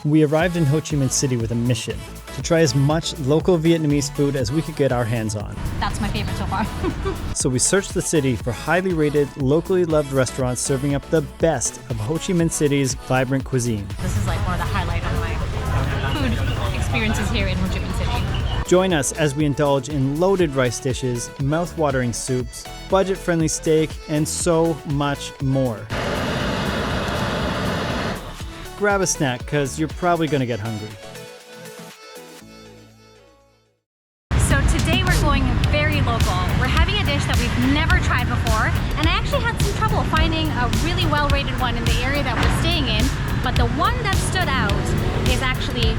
We arrived in Ho Chi Minh City with a mission to try as much local Vietnamese food as we could get our hands on. That's my favorite so far. So we searched the city for highly rated, locally loved restaurants serving up the best of Ho Chi Minh City's vibrant cuisine. This is like one of the highlights of my food experiences here in Ho Chi Minh City. Join us as we indulge in loaded rice dishes, mouth-watering soups, budget-friendly steak, and so much more. Grab a snack, because you're probably going to get hungry. So today we're going very local. We're having a dish that we've never tried before, and I actually had some trouble finding a really well-rated one in the area that we're staying in, but the one that stood out is actually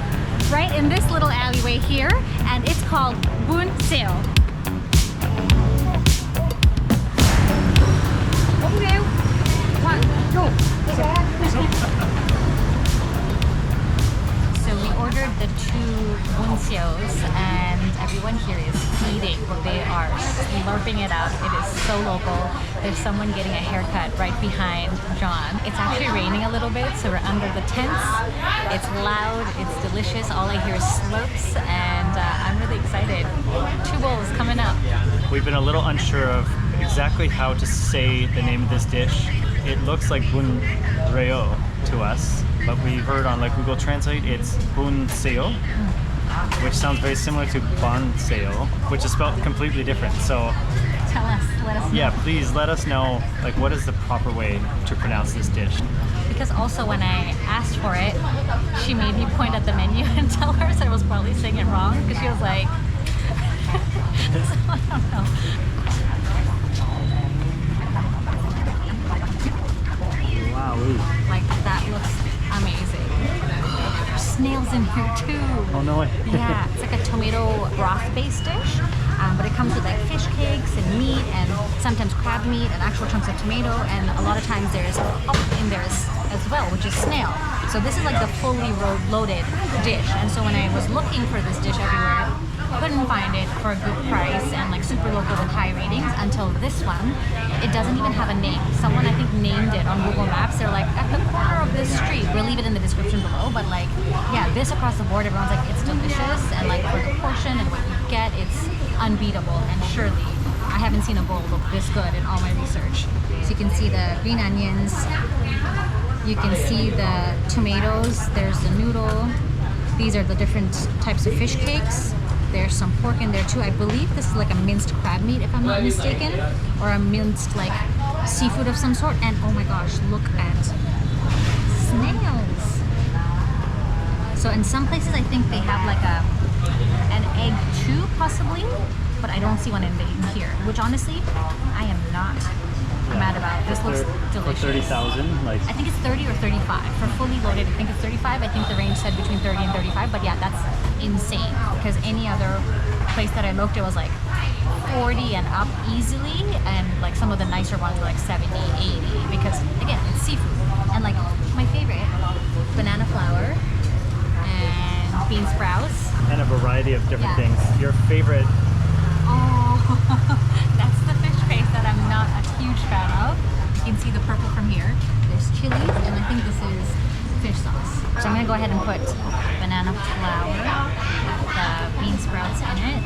right in this little alleyway here, and it's called Bún Riêu. So we ordered the two Bún Riêu, and everyone here is eating. They are slurping it up. It is so local. There's someone getting a haircut right behind John. It's actually raining a little bit, so we're under the tents. It's loud, it's delicious. All I hear is slurps, and I'm really excited. 2 bowls coming up. We've been a little unsure of exactly how to say the name of this dish. It looks like Bún Riêu to us, but we heard on like Google Translate it's Bún Riêu, which sounds very similar to Bánh Xèo, which is spelled completely different. So Tell us, let us know. yeah, please let us know like what is the proper way to pronounce this dish. Because also when I asked for it, she made me point at the menu and tell her that I was probably saying it wrong, because she was like, so I don't know. Wow. Like, that looks amazing. There's snails in here too. Oh no way. Yeah, it's like a tomato broth-based dish, but it comes with like fish cakes and meat, and sometimes crab meat and actual chunks of tomato, and a lot of times there's in there as well, which is snail. So this is like the fully loaded dish, and so when I was looking for this dish everywhere, couldn't find it for a good price and like super local with high ratings until this one. It doesn't even have a name. Someone I think named it on Google Maps. They're like, at the corner of this street. We'll leave it in the description below, but like, yeah, this across the board, everyone's like, it's delicious, and like for the portion and what you get, it's unbeatable. And surely I haven't seen a bowl look this good in all my research. So you can see the green onions, you can see the tomatoes, there's the noodle. These are the different types of fish cakes. There's some pork in there too. I believe this is like a minced crab meat, if I'm not mistaken, or a minced like seafood of some sort. And oh my gosh, look at snails. So in some places I think they have like an egg too, possibly, but I don't see one in here, which honestly I am not mad about. This looks delicious. For 30,000, like I think it's 30 or 35 for fully loaded. I think it's 35. I think the range said between 30 and 35, but yeah, that's insane, because any other place that I looked, it was like 40 and up easily, and like some of the nicer ones were like 70, 80, because again, it's seafood. And like my favorite, banana flour and bean sprouts. and a variety of different Yeah. things. Your favorite? Oh, that's the fish paste that I'm not a huge fan of. You can see the purple from here. There's chilies, and I think this is fish sauce. So I'm gonna go ahead and put banana flour, the bean sprouts in it.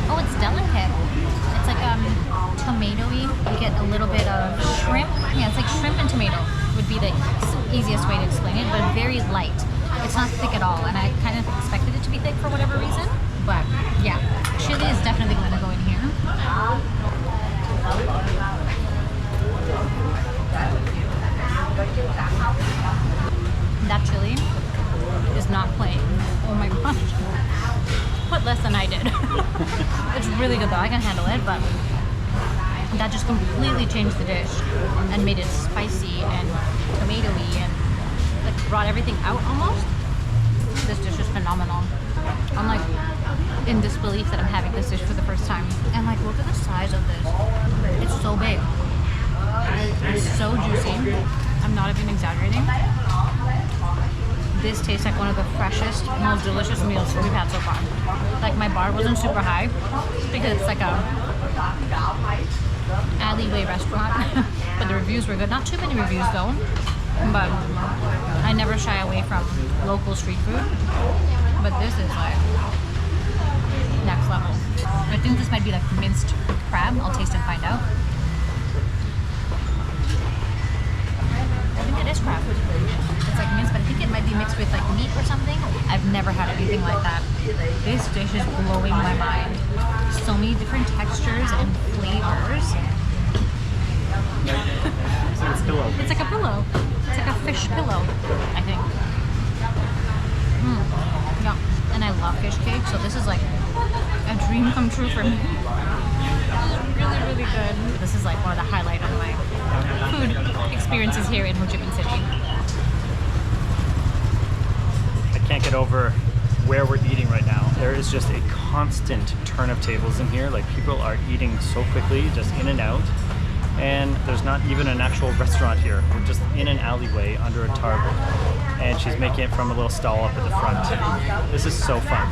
Oh, it's delicate. It's like tomatoey. You get a little bit of shrimp. Yeah, it's like shrimp and tomato would be the easiest way to explain it, but very light. It's not thick at all, and I kind of expected it to be thick for whatever reason. But yeah, chili is definitely going to go in here. That chili is not playing. Oh my gosh. Put less than I did. It's really good though. I can handle it, but that just completely changed the dish and made it spicy and tomatoey and like brought everything out almost. This dish is phenomenal. I'm like in disbelief that I'm having this dish for the first time. And like, look at the size of this. It's so big. It's so juicy. I'm not even exaggerating. This tastes like one of the freshest, most delicious meals we've had so far. Like, my bar wasn't super high because it's like a alleyway restaurant, but the reviews were good. Not too many reviews though. but I never shy away from local street food. But this is like next level. I think this might be like minced crab. I'll taste and find out. I think it is crab. It's like minced, but I think it might be mixed with like meat or something. I've never had anything like that. This dish is blowing my mind. So many different textures and flavors. It's a pillow. It's like a pillow. It's like a fish pillow, I think. Yeah, and I love fish cake, so this is like a dream come true for me. Really, really good. This is like one of the highlights of my food experiences here in Ho Chi Minh City. I can't get over where we're eating right now. There is just a constant turn of tables in here. Like people are eating so quickly, just in and out. And there's not even an actual restaurant here. We're just in an alleyway under a tarp. And she's making it from a little stall up at the front. This is so fun.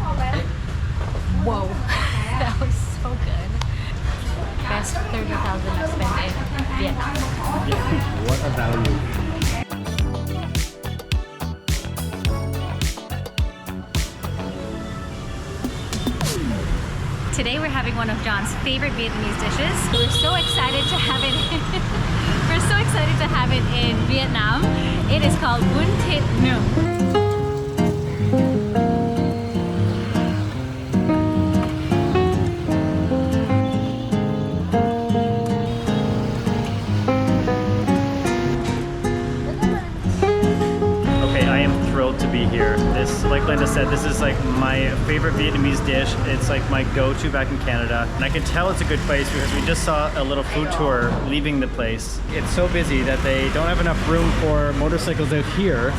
Whoa, that was so good. Best 30,000 I've spent in Vietnam. Yeah, what a value. Today we're having one of John's favorite Vietnamese dishes. We're so excited to have it. We're so excited to have it in Vietnam. It is called Bún Thịt Nướng. To be here. This, like Linda said, this is like my favorite Vietnamese dish. It's like my go-to back in Canada. And I can tell it's a good place because we just saw a little food tour leaving the place. It's so busy that they don't have enough room for motorcycles out here.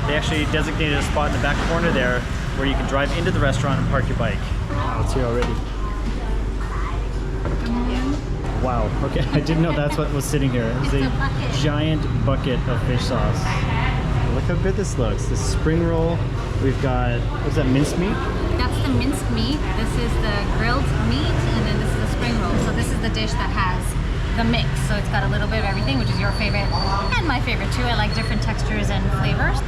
They actually designated a spot in the back corner there where you can drive into the restaurant and park your bike. Oh, it's here already. Wow, okay, I didn't know that's what was sitting here. It's a giant bucket of fish sauce. Look how good this looks. This spring roll. We've got, what's that, minced meat? That's the minced meat. This is the grilled meat, and then this is the spring roll. So this is the dish that has the mix. So it's got a little bit of everything, which is your favorite and my favorite too. I like different textures and flavors.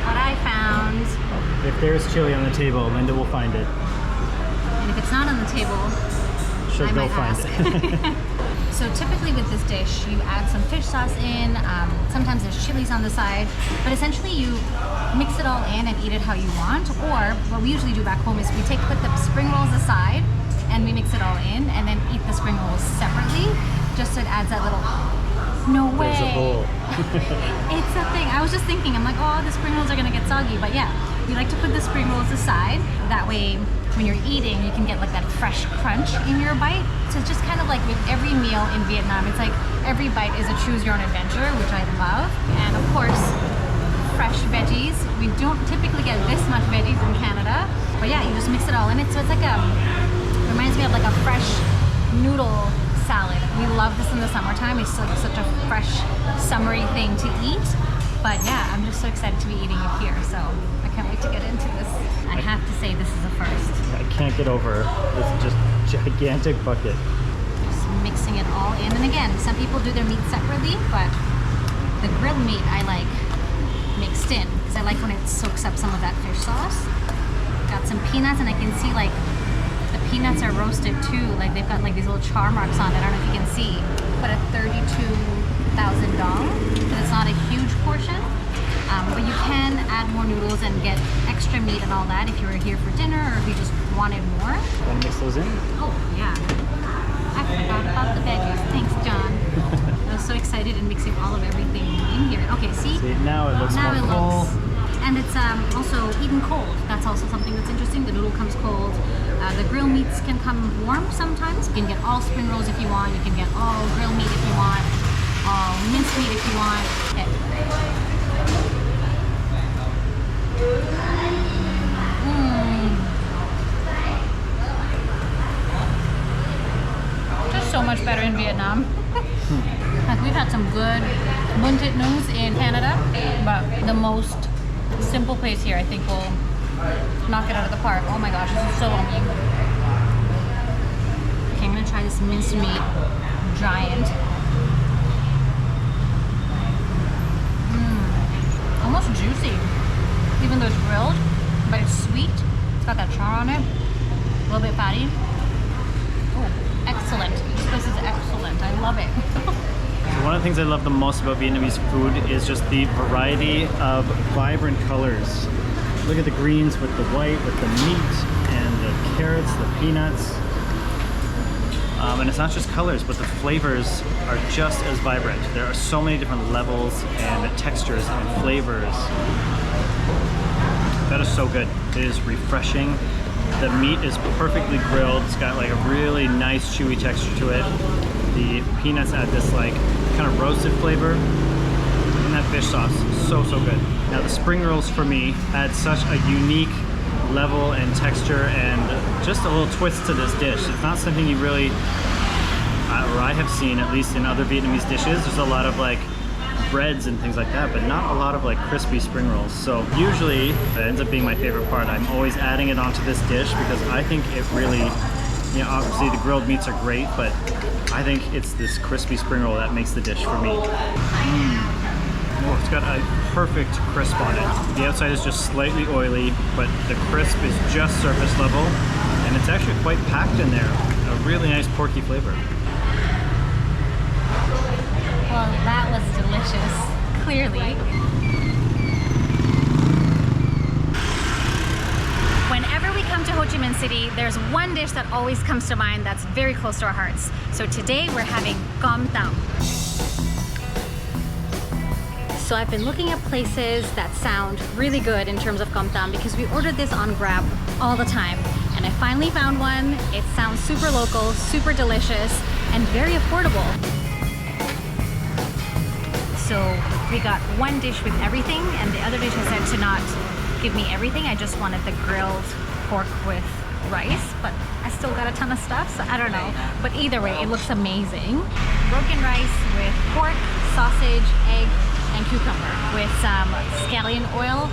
What I found. If there's chili on the table, Linda will find it. And if it's not on the table, she'll go find it. So typically with this dish, you add some fish sauce in, sometimes there's chilies on the side, but essentially you mix it all in and eat it how you want, or what we usually do back home is we put the spring rolls aside and we mix it all in and then eat the spring rolls separately, just so it adds that little, no way. There's a hole. It's a thing. I was just thinking, I'm like, oh, the spring rolls are gonna get soggy, but yeah, we like to put the spring rolls aside. That way, when you're eating, you can get like that fresh crunch in your bite. So it's just kind of like with every meal in Vietnam, it's like every bite is a choose your own adventure, which I love. And of course, fresh veggies. We don't typically get this much veggies in Canada, but yeah, you just mix it all in it. So it's like reminds me of like a fresh noodle salad. We love this in the summertime. It's like such a fresh, summery thing to eat. But yeah, I'm just so excited to be eating it here. So I can't wait to get into this. I have to say this is a first. I can't get over this just gigantic bucket. Just mixing it all in. And again, some people do their meat separately, but the grilled meat I like mixed in because I like when it soaks up some of that fish sauce. Got some peanuts, and I can see like the peanuts are roasted too. Like they've got like these little char marks on it. I don't know if you can see. But at 32,000 dong, because it's not a huge portion. But you can add more noodles and get extra meat and all that if you were here for dinner or if you just wanted more. Want to mix those in? Oh, yeah. I forgot about the veggies. Thanks, John. I was so excited in mixing all of everything in here. Okay, see? Now it looks more full. And it's also eaten cold. That's also something that's interesting. The noodle comes cold. The grill meats can come warm sometimes. You can get all spring rolls if you want. You can get all grill meat if you want. All minced meat if you want. Just so much better in Vietnam. Like we've had some good Bún Thịt Nướng in Canada, but the most simple place here I think will knock it out of the park. Oh my gosh, this is so yummy. Okay, I'm gonna try this minced meat giant. juicy. Even though it's grilled, but it's sweet. It's got that char on it. A little bit fatty. Oh, excellent. This is excellent. I love it. One of the things I love the most about Vietnamese food is just the variety of vibrant colors. Look at the greens with the white, with the meat, and the carrots, the peanuts. And it's not just colors, but the flavors are just as vibrant. There are so many different levels and textures and flavors. That is so good. It is refreshing. The meat is perfectly grilled. It's got like a really nice chewy texture to it. The peanuts add this like kind of roasted flavor. And that fish sauce, so good. Now the spring rolls for me add such a unique level and texture and just a little twist to this dish. It's not something you really, or I have seen at least in other Vietnamese dishes. There's a lot of like breads and things like that, but not a lot of like crispy spring rolls. So usually that ends up being my favorite part. I'm always adding it onto this dish because I think it really, you know, obviously the grilled meats are great, but I think it's this crispy spring roll that makes the dish for me. Oh, it's got a perfect crisp on it. The outside is just slightly oily, but the crisp is just surface level, and it's actually quite packed in there. A really nice porky flavor. Well, that was delicious, clearly. Whenever we come to Ho Chi Minh City, there's one dish that always comes to mind that's very close to our hearts. So today we're having Cơm Tấm. So I've been looking at places that sound really good in terms of Cơm Tấm because we ordered this on Grab all the time. And I finally found one. It sounds super local, super delicious, and very affordable. So we got one dish with everything, and the other dish I said to not give me everything. I just wanted the grilled pork with rice, but I still got a ton of stuff, so I don't know. But either way, it looks amazing. Broken rice with pork, sausage, egg, and cucumber with some scallion oil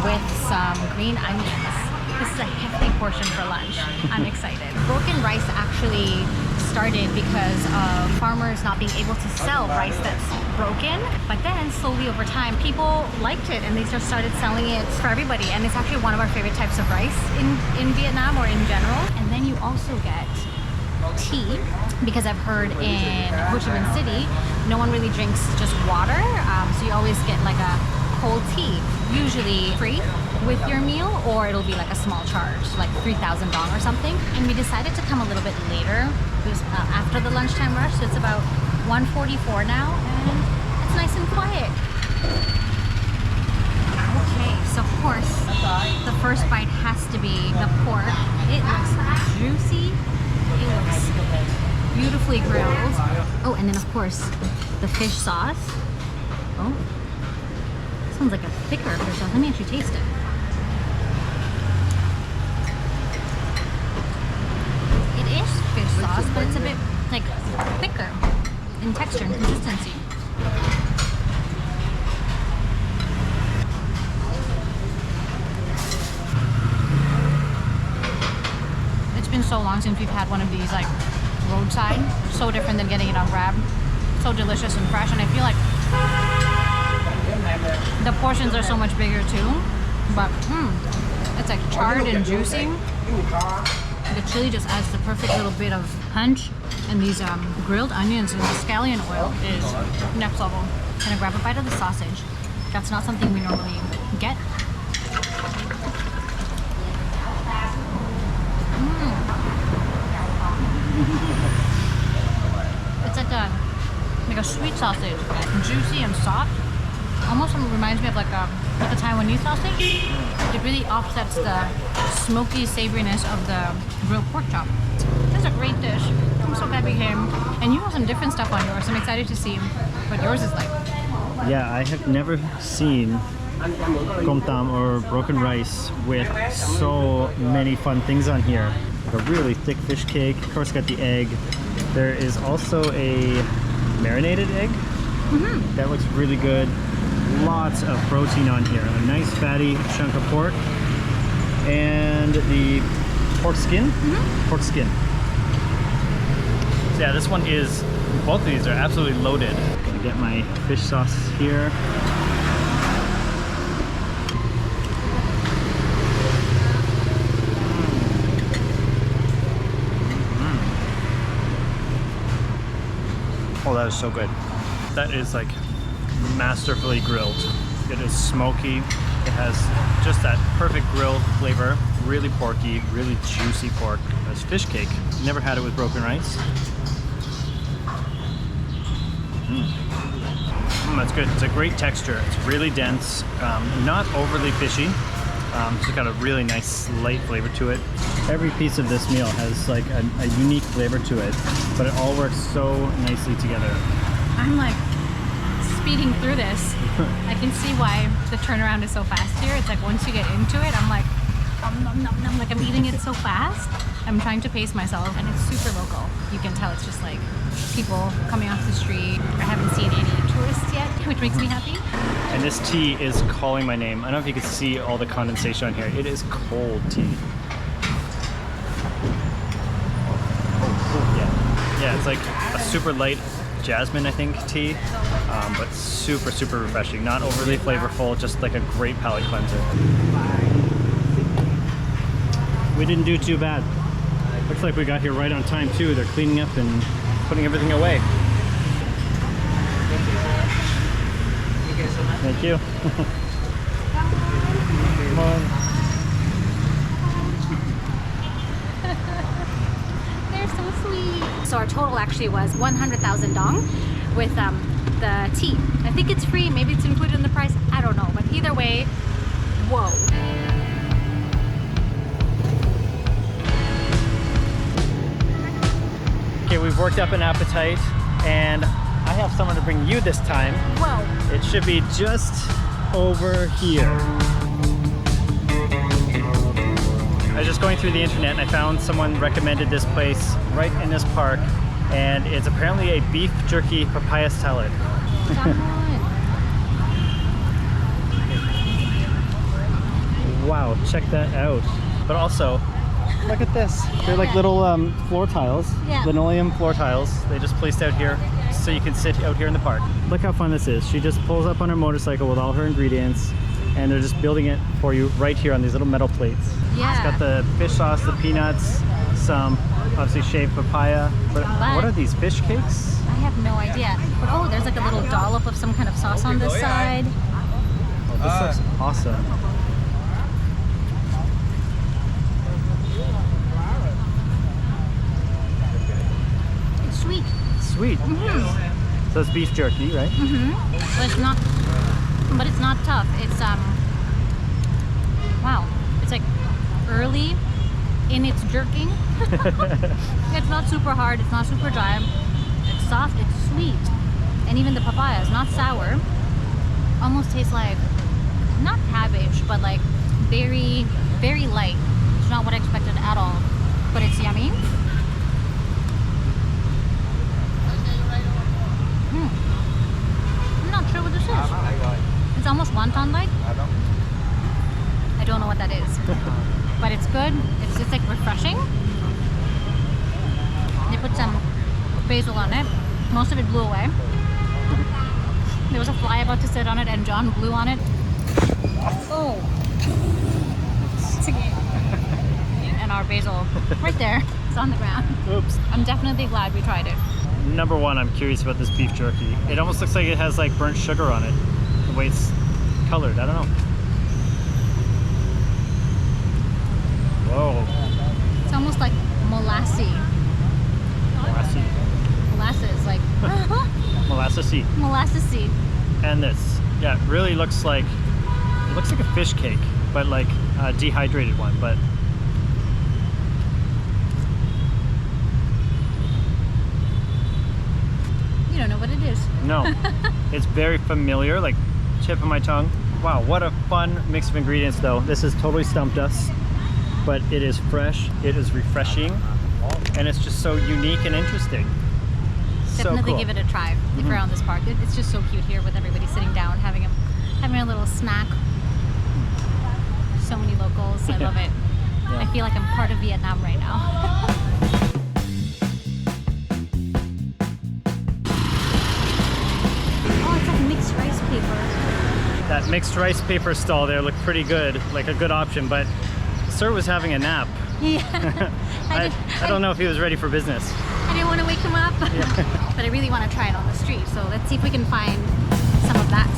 with some green onions. This is a hefty portion for lunch. I'm excited. Broken rice actually started because of farmers not being able to sell rice that's broken, but then slowly over time people liked it and they just started selling it for everybody, and it's actually one of our favorite types of rice in Vietnam or in general. And then you also get tea, because I've heard in Ho Chi Minh City no one really drinks just water, so you always get like a cold tea, usually free with your meal, or it'll be like a small charge, like 3,000 dong or something. And we decided to come a little bit later. It was after the lunchtime rush, so it's about 1:44 now, and it's nice and quiet. Okay, so of course, the first bite has to be the pork. It looks juicy. It looks beautifully grilled. Oh, and then of course, the fish sauce. Oh, sounds like a thicker fish sauce. Let me actually taste it. It is fish sauce, but it's a bit like thicker in texture and consistency. It's been so long since we've had one of these like roadside. So different than getting it on Grab. So delicious and fresh, and I feel like the portions are so much bigger too, but it's like charred and juicy. The chili just adds the perfect little bit of punch, and these grilled onions and the scallion oil is next level. Gonna grab a bite of the sausage. That's not something we normally get. It's like a sweet sausage, juicy and soft. Almost reminds me of like a Taiwanese sausage. It really offsets the smoky savoriness of the grilled pork chop. This is a great dish. I'm so glad we came. And you have some different stuff on yours. I'm excited to see what yours is like. Yeah, I have never seen Cơm Tấm or broken rice with so many fun things on here. Like a really thick fish cake. Of course, got the egg. There is also a marinated egg. That looks really good. Lots of protein on here. A nice fatty chunk of pork. And the pork skin? Pork skin. So yeah, this one is, both of these are absolutely loaded. Gonna get my fish sauce here. Oh, that is so good. That is like masterfully grilled. It is smoky. It has just that perfect grill flavor. Really porky, really juicy pork. It's fish cake. Never had it with broken rice. That's good. It's a great texture. It's really dense, not overly fishy. Just got a really nice light flavor to it. Every piece of this meal has like a unique flavor to it, but it all works so nicely together. I'm like speeding through this. I can see why the turnaround is so fast here. It's like once you get into it, I'm like, nom, nom, nom, like I'm eating it so fast. I'm trying to pace myself, and it's super local. You can tell it's just like people coming off the street. I haven't seen any tourists yet, which makes me happy. And this tea is calling my name. I don't know if you can see all the condensation on here. It is cold tea. Oh, yeah. Yeah, it's like a super light jasmine, I think, tea, but super, super refreshing. Not overly flavorful, just like a great palate cleanser. We didn't do too bad. Looks like we got here right on time too. They're cleaning up and putting everything away. Thank you. Come on. They're so sweet. So our total actually was 100,000 dong with the tea. I think it's free, maybe it's included in the price, I don't know. But either way, whoa. Okay, we've worked up an appetite, and I have someone to bring you this time. Whoa. It should be just over here. I was just going through the internet and I found someone recommended this place right in this park, and it's apparently a beef jerky papaya salad. Wow, check that out. But also, look at this. They're like little floor tiles, linoleum floor tiles. They just placed out here so you can sit out here in the park. Look how fun this is. She just pulls up on her motorcycle with all her ingredients, and they're just building it for you right here on these little metal plates. Yeah. It's got the fish sauce, the peanuts, some obviously shaved papaya. But what are these, fish cakes? I have no idea. But oh, there's like a little dollop of some kind of sauce on this side. Oh, this looks awesome. It's sweet. Sweet. Mm-hmm. So it's beef jerky, right? Mm-hmm. But it's not tough. It's wow. It's like early in its jerking. It's not super hard. It's not super dry. It's soft. It's sweet. And even the papaya is not sour. Almost tastes like not cabbage, but like very, very light. It's not what I expected at all. But it's yummy. I'm not sure what this is. It's almost wonton-like. I don't know what that is. But it's good. It's just like refreshing. They put some basil on it. Most of it blew away. There was a fly about to sit on it and John blew on it. Oh. It's okay. And our basil right there. It's on the ground. Oops. I'm definitely glad we tried it. Number one, I'm curious about this beef jerky. It almost looks like it has like burnt sugar on it. The way it's colored, I don't know. Whoa. It's almost like molassy. Molasses, like Molassesy. molassesy. And this, yeah, it really looks like a fish cake, but like a dehydrated one. But You don't know what it is. no, it's very familiar, like tip of my tongue. Wow, what a fun mix of ingredients though. This has totally stumped us, but it is fresh, it is refreshing, and it's just so unique and interesting. Definitely so cool. give it a try if you're around this park. It's just so cute here with everybody sitting down, having a little snack. So many locals. I love it. Yeah. I feel like I'm part of Vietnam right now. Oh, it's like mixed rice paper. That mixed rice paper stall there looked pretty good, like a good option, but Sir was having a nap. Yeah. I don't know if he was ready for business. I didn't want to wake him up. Yeah. But I really want to try it. street. So let's see if we can find some of that.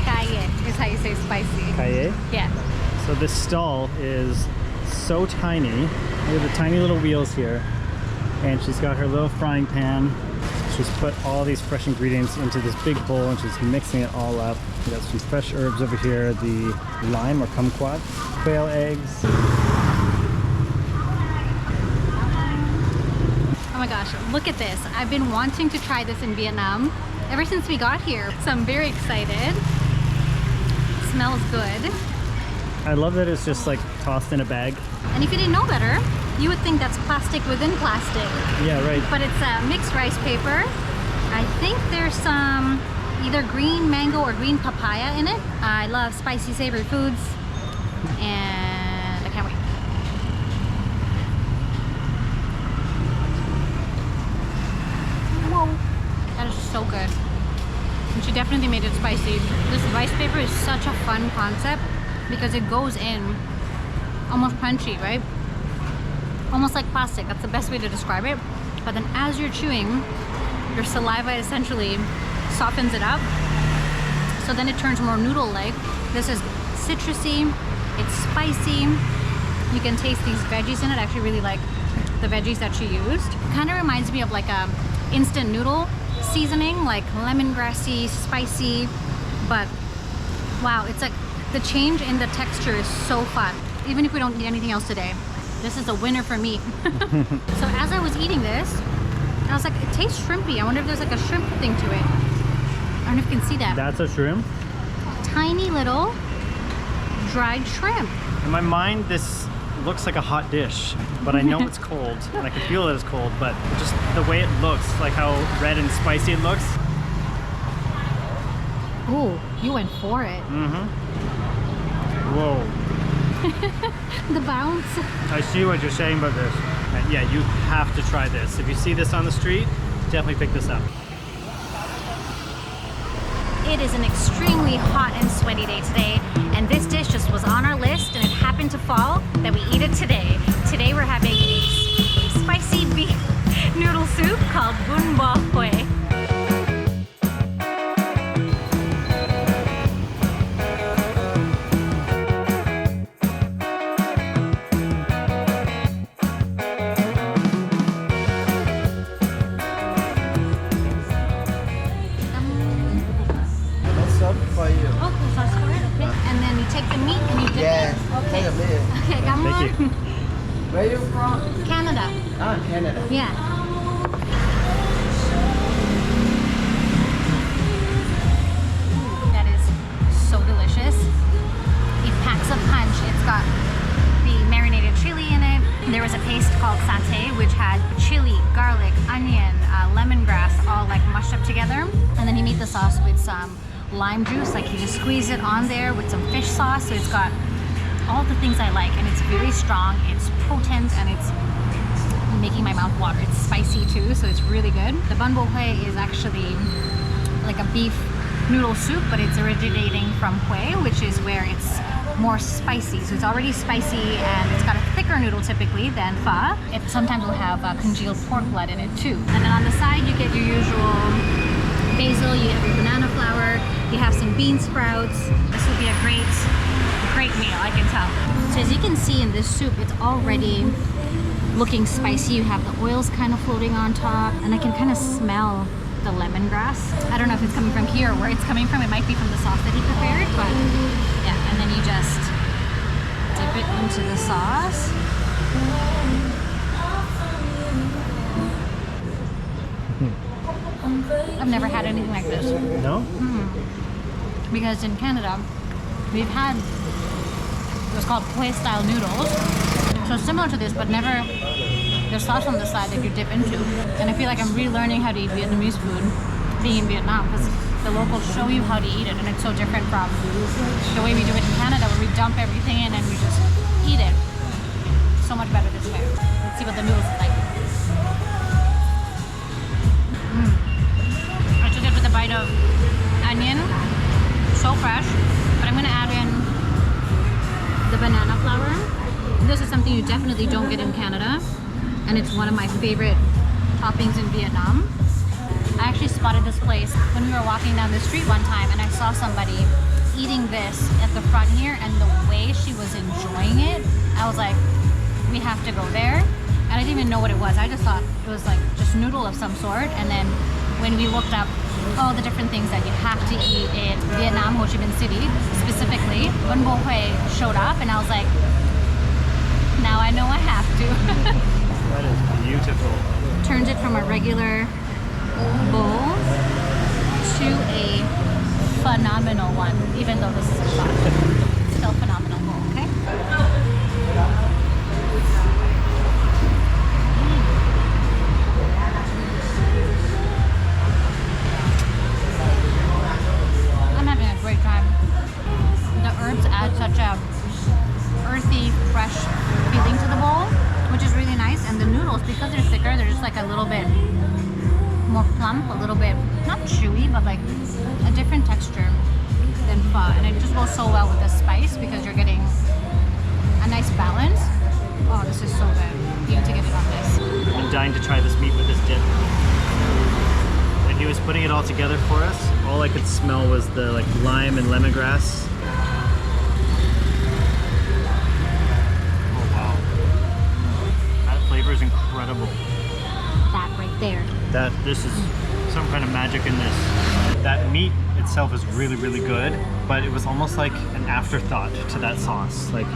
Kaye is how you say spicy. Kaye? Yeah. So this stall is so tiny. Look at the tiny little wheels here. And she's got her little frying pan. She's put all these fresh ingredients into this big bowl and she's mixing it all up. We got some fresh herbs over here, the lime or kumquat, quail eggs. Oh my gosh, look at this. I've been wanting to try this in Vietnam ever since we got here. So I'm very excited. It smells good. I love that it's just like tossed in a bag. And if you didn't know better, you would think that's plastic within plastic. Yeah, right. But it's mixed rice paper. I think there's some either green mango or green papaya in it. I love spicy savory foods and I can't wait. Whoa, that is so good. And she definitely made it spicy. This rice paper is such a fun concept because it goes in almost crunchy, right? Almost like plastic, that's the best way to describe it. But then as you're chewing, your saliva essentially softens it up. So then it turns more noodle-like. This is citrusy, it's spicy. You can taste these veggies in it. I actually really like the veggies that she used. Kind of reminds me of like a instant noodle seasoning, like lemongrassy, spicy, but wow, it's like the change in the texture is so fun. Even if we don't eat anything else today, this is a winner for me. So as I was eating this, I was like, it tastes shrimpy. I wonder if there's like a shrimp thing to it. I don't know if you can see that. That's a shrimp? Tiny little dried shrimp. In my mind, this looks like a hot dish, but I know it's cold, and I can feel it is cold, but just the way it looks, like how red and spicy it looks. Ooh, you went for it. Mm-hmm. Whoa. The bounce. I see what you're saying about this. And yeah, you have to try this. If you see this on the street, definitely pick this up. It is an extremely hot and sweaty day today, and this dish just was on our list, and it happened to fall that we eat it today. Today we're having a spicy beef noodle soup called Bún Bò Huế. Okay, come on. Thank you. Where are you from? Canada. Ah, Canada. Yeah. That is so delicious. It packs a punch. It's got the marinated chili in it. There was a paste called satay, which had chili, garlic, onion, lemongrass, all like mushed up together. And then you meet the sauce with some lime juice. Like you just squeeze it on there with some fish sauce. So it's got all the things I like, and it's very strong, it's potent, and it's making my mouth water. It's spicy too, so it's really good. The Bún Bò Huế is actually like a beef noodle soup, but it's originating from Huế, which is where it's more spicy. So it's already spicy, and it's got a thicker noodle typically than pho. It sometimes will have congealed pork blood in it too. And then on the side, you get your usual basil, you have your banana flour, you have some bean sprouts. This will be a great meal, I can tell. So as you can see in this soup, it's already looking spicy. You have the oils kind of floating on top, and I can kind of smell the lemongrass. I don't know if it's coming from here or where it's coming from. It might be from the sauce that he prepared, but yeah, and then you just dip it into the sauce. I've never had anything like this. No? Because in Canada, we've had what's called Huế style noodles. So similar to this, but never there's sauce on the side that you dip into. And I feel like I'm relearning how to eat Vietnamese food being in Vietnam, because the locals show you how to eat it, and it's so different from the way we do it in Canada, where we dump everything in and we just eat it. So much better this way. Let's see what the noodles are like. I took it with a bite of you definitely don't get in Canada, and it's one of my favorite toppings in Vietnam. I actually spotted this place when we were walking down the street one time, and I saw somebody eating this at the front here, and the way she was enjoying it, I was like, we have to go there. And I didn't even know what it was. I just thought it was like just noodle of some sort. And then when we looked up all the different things that you have to eat in Vietnam, Ho Chi Minh City specifically, Bún Bò Huế showed up, and I was like, now I know I have to. That is beautiful. Turns it from a regular bowl to a phenomenal one, even though this is a shot. Still phenomenal bowl, okay? I'm having a great time. The herbs add such a earthy, fresh feeling to the bowl, which is really nice. And the noodles, because they're thicker, they're just like a little bit more plump, a little bit, not chewy, but like a different texture than pho. And it just goes so well with the spice because you're getting a nice balance. Oh, this is so good. You need to get it on this. I'm dying to try this meat with this dip. When he was putting it all together for us, all I could smell was the like lime and lemongrass. Oh wow. That flavor is incredible. That right there. This is some kind of magic in this. That meat itself is really, really good, but it was almost like an afterthought to that sauce. Like,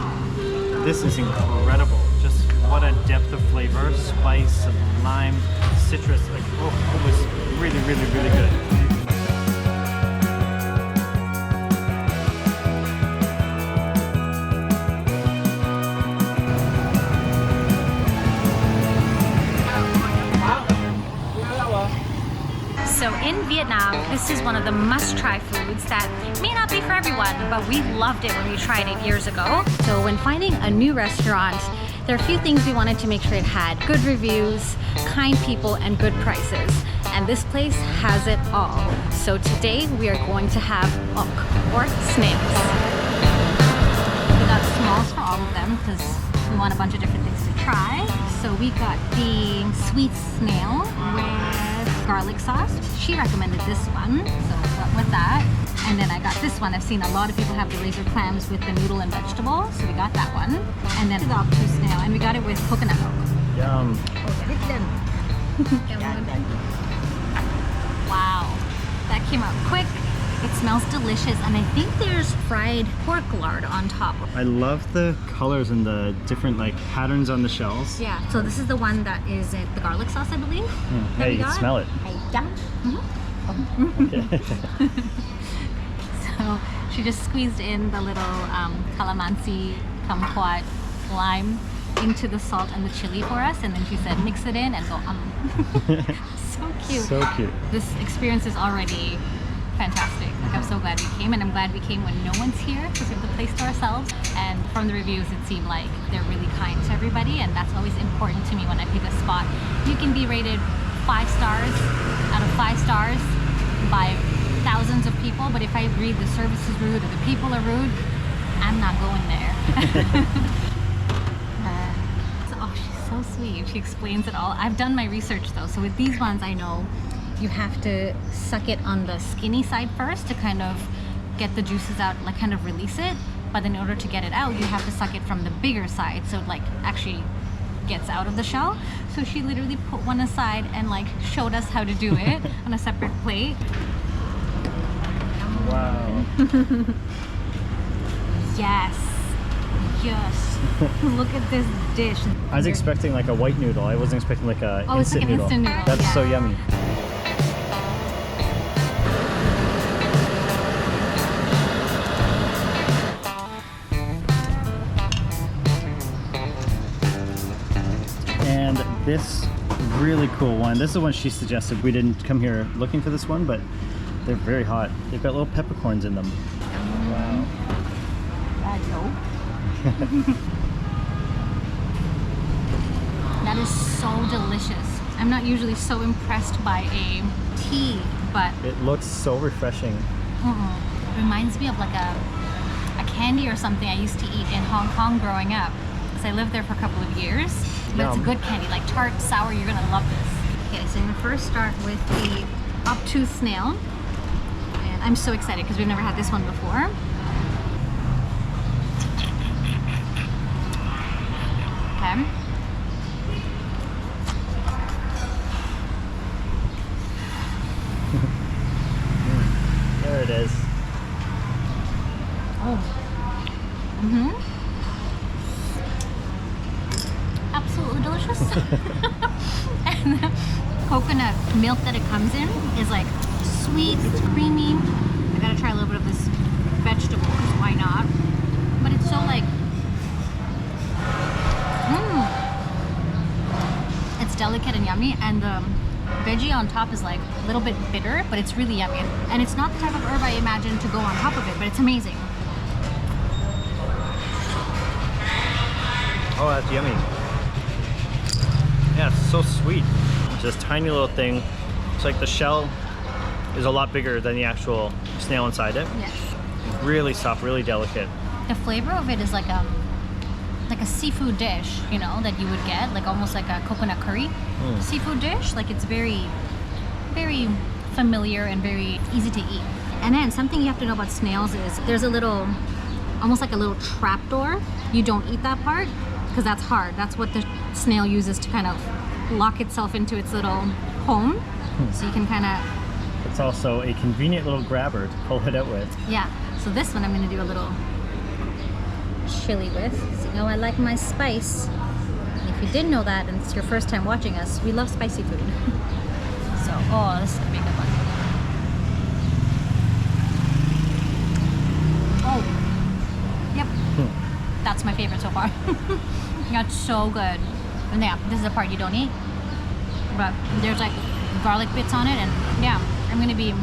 this is incredible. Just what a depth of flavor, spice, and lime, citrus. Like, oh, it was really, really, really good. So in Vietnam, this is one of the must-try foods that may not be for everyone, but we loved it when we tried it years ago. So when finding a new restaurant, there are a few things we wanted to make sure it had: good reviews, kind people, and good prices. And this place has it all. So today we are going to have ok, or snails. We got smalls for all of them because we want a bunch of different things to try. So we got the sweet snail with garlic sauce. She recommended this one, so went with that. And then I got this one. I've seen a lot of people have the laser clams with the noodle and vegetable, so we got that one. And then the octopus snail, and we got it with coconut milk. Yum. Wow, that came out quick. It smells delicious, and I think there's fried pork lard on top. I love the colors and the different like patterns on the shells. Yeah, so this is the one that is the garlic sauce, I believe. Yeah, you can smell it. So she just squeezed in the little calamansi, kumquat, lime into the salt and the chili for us, and then she said mix it in and go So cute. So cute. This experience is already fantastic. Like, I'm so glad we came, and I'm glad we came when no one's here because we have the place to ourselves. And from the reviews, it seemed like they're really kind to everybody, and that's always important to me when I pick a spot. You can be rated 5 stars out of 5 stars by thousands of people, but if I read the service is rude or the people are rude, I'm not going there. Oh, she's so sweet. She explains it all. I've done my research though, so with these ones I know you have to suck it on the skinny side first to kind of get the juices out, like kind of release it. But in order to get it out, you have to suck it from the bigger side, so it like actually gets out of the shell. So she literally put one aside and like showed us how to do it on a separate plate. Wow. Yes. Yes. Look at this dish. I was expecting like a white noodle. I wasn't expecting like a Oh, it's like an noodle. instant noodle. That's Yeah. so yummy. And this really cool one. This is the one she suggested. We didn't come here looking for this one, but they're very hot. They've got little peppercorns in them. Wow. That is so delicious. I'm not usually so impressed by a tea, but It looks so refreshing. it reminds me of like a candy or something I used to eat in Hong Kong growing up. because I lived there for a couple of years. But it's a Yum. good candy, like tart, sour, you're gonna love this. Okay, so I'm gonna first start with the obtuse snail. And I'm so excited because we've never had this one before. Okay. There it is. Oh. Mm-hmm. Absolutely delicious. And the coconut milk that it comes in is like sweet, it's creamy. I gotta try a little bit of this vegetable, because why not? But it's so like, it's delicate and yummy, and the veggie on top is like a little bit bitter, but it's really yummy. And it's not the type of herb I imagine to go on top of it, but it's amazing. Oh, that's yummy. Yeah, it's so sweet. It's this tiny little thing. It's like the shell is a lot bigger than the actual snail inside it. Yes. Really soft, really delicate. The flavor of it is like a seafood dish, you know, that you would get, like almost like a coconut curry seafood dish. Like it's very, very familiar and very easy to eat. And then something you have to know about snails is there's a little, almost like a little trap door. You don't eat that part because that's hard. That's what the snail uses to kind of lock itself into its little home. So you can kind of, It's also a convenient little grabber to pull it out with. yeah. So this one I'm going to do a little chili with. So you know I like my spice. And if you didn't know that and it's your first time watching us, we love spicy food. So, oh, this is gonna be a good one. Oh, yep. That's my favorite so far. That's so good. And yeah, this is the part you don't eat. But there's like garlic bits on it, and yeah, I'm gonna be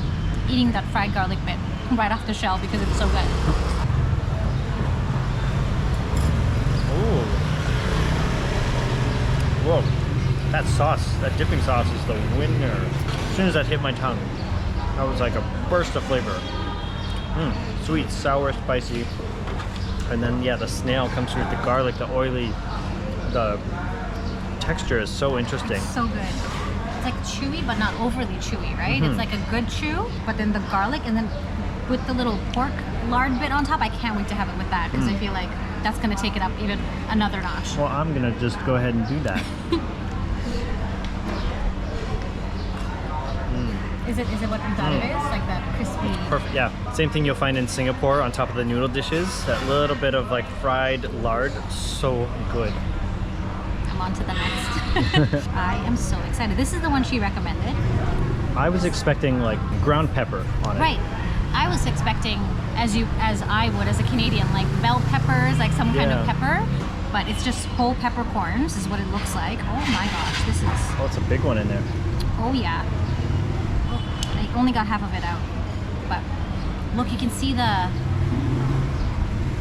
eating that fried garlic bit right off the shell because it's so good. Ooh. Whoa. That sauce, that dipping sauce is the winner. As soon as that hit my tongue, that was like a burst of flavor. Sweet, sour, spicy. And then, yeah, the snail comes through with the garlic, the oily, the texture is so interesting. It's so good. It's like chewy, but not overly chewy, right? It's like a good chew, but then the garlic, and then with the little pork lard bit on top, I can't wait to have it with that because I feel like that's gonna take it up even another notch. Well, I'm gonna just go ahead and do that. Is it what you thought it is? Like that crispy. Perfect, yeah. Same thing you'll find in Singapore on top of the noodle dishes. That little bit of like fried lard, so good. I'm on to the next. I am so excited. This is the one she recommended. I was expecting like ground pepper on it. Right. I was expecting, as I would as a Canadian, like bell peppers, like some kind of Yeah. pepper. But it's just whole peppercorns is what it looks like. Oh my gosh, this is, Oh, it's a big one in there. oh yeah. Oh, I only got half of it out. But look, you can see the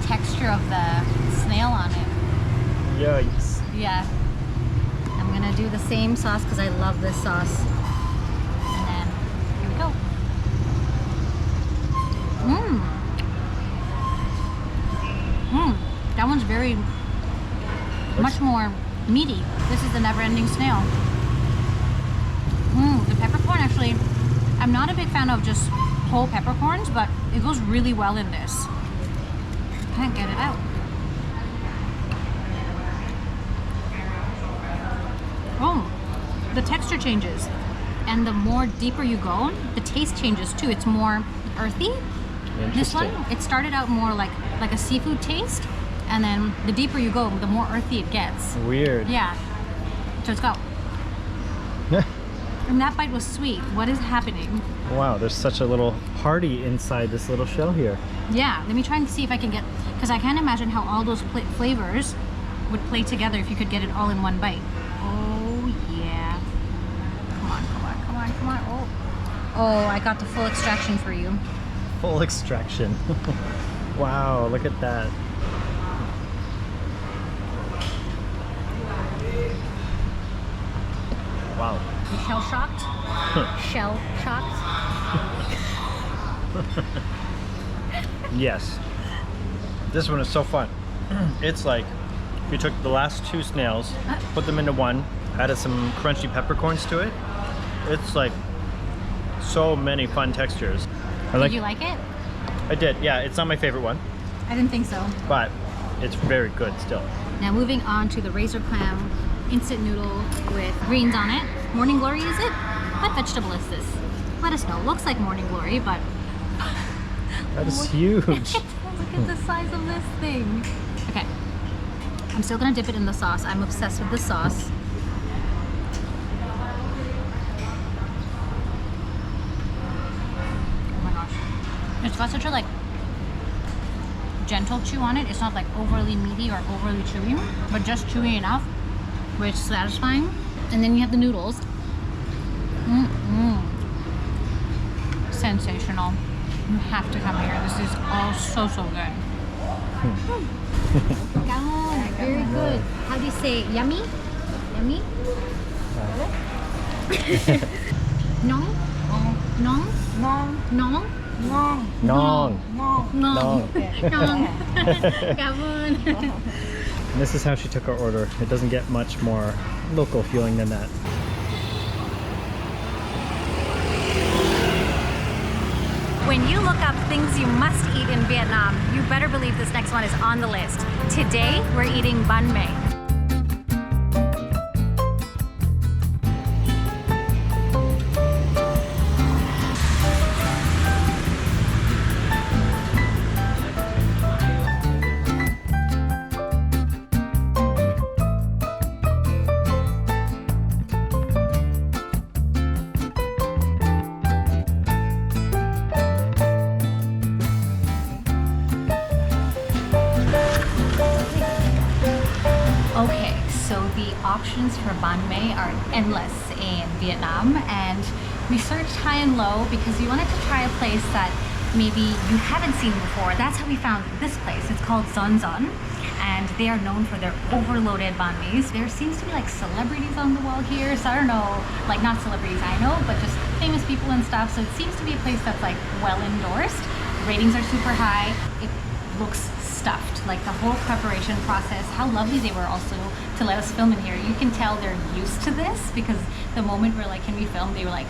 texture of the snail on it. Yikes. Yeah. I'm gonna do the same sauce because I love this sauce. And then, here we go. That one's very, much more meaty. This is the never-ending snail. The peppercorn actually, I'm not a big fan of just whole peppercorns, but it goes really well in this. Can't get it out. Oh, the texture changes. And the more deeper you go, the taste changes too. It's more earthy. This one, Interesting. it started out more like a seafood taste, and then the deeper you go, the more earthy it gets. Weird. Yeah. So let's go. And that bite was sweet. What is happening? Wow, there's such a little party inside this little shell here. Yeah, let me try and see if I can get, because I can't imagine how all those flavors would play together if you could get it all in one bite. Oh yeah. Come on, come on, come on, come on. Oh, I got the full extraction for you. Full extraction. Wow, look at that. Wow. You shell shocked? Shell shocked? Yes. This one is so fun. It's like you took the last 2 snails, put them into one, added some crunchy peppercorns to it. It's like so many fun textures. Did you like it? I did, yeah. It's not my favorite one, I didn't think so. but it's very good still. Now moving on to the razor clam instant noodle with greens on it. Morning glory is it? What vegetable is this? Let us know. Looks like morning glory, but That is huge. look at the size of this thing. Okay, I'm still gonna dip it in the sauce. I'm obsessed with the sauce. Oh my gosh, it's got such a like gentle chew on it. It's not like overly meaty or overly chewy, but just chewy enough where it's satisfying. And then you have the noodles. Sensational. You have to come here. This is all so good. Come on, very good. How do you say yummy? Yummy? Nong? Nong? Ngon. Nong? Ngon. Nong. Ngon. Nong. Nong. Cảm ơn. And this is how she took our order. It doesn't get much more local feeling than that. When you look up things you must eat in Vietnam, you better believe this next one is on the list. Today, we're eating bánh mì. Okay, so the options for bánh mì are endless in Vietnam, and we searched high and low because we wanted to try a place that maybe you haven't seen before. That's how we found this place. It's called Zon Zon, and they are known for their overloaded bánh mì. There seems to be like celebrities on the wall here, so I don't know, like not celebrities I know, but just famous people and stuff. So it seems to be a place that's like well endorsed. Ratings are super high. It looks stuffed, like the whole preparation process. How lovely they were also to let us film in here. You can tell they're used to this because the moment we're like, can we film, they were like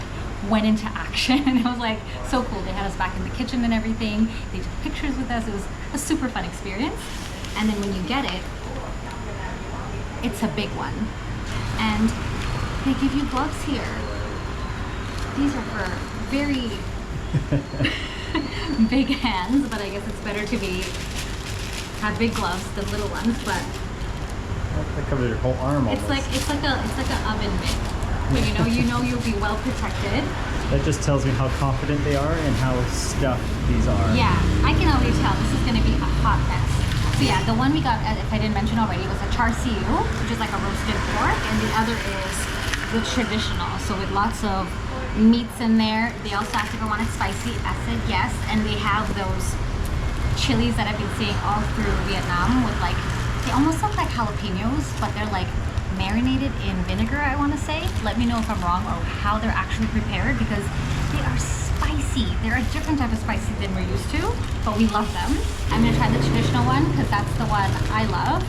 went into action. And it was like so cool. They had us back in the kitchen and everything. They took pictures with us. It was a super fun experience. And then when you get it, it's a big one, and they give you gloves here. These are for very big hands, but I guess it's better to have big gloves than little ones. But That covers your whole arm almost. it's like an oven mitt. So you know you'll be well protected. That just tells me how confident they are and how stuffed these are. Yeah, I can already tell this is going to be a hot mess. So yeah, the one we got, if I didn't mention already, was a char siu, which is like a roasted pork, and the other is the traditional, so with lots of meats in there. They also asked if I wanted spicy. I said yes, and they have those chilies that I've been seeing all through Vietnam with like, they almost look like jalapenos, but they're like marinated in vinegar, I want to say. Let me know if I'm wrong or how they're actually prepared, because they are spicy. They're a different type of spicy than we're used to, but we love them. I'm gonna try the traditional one because that's the one I love.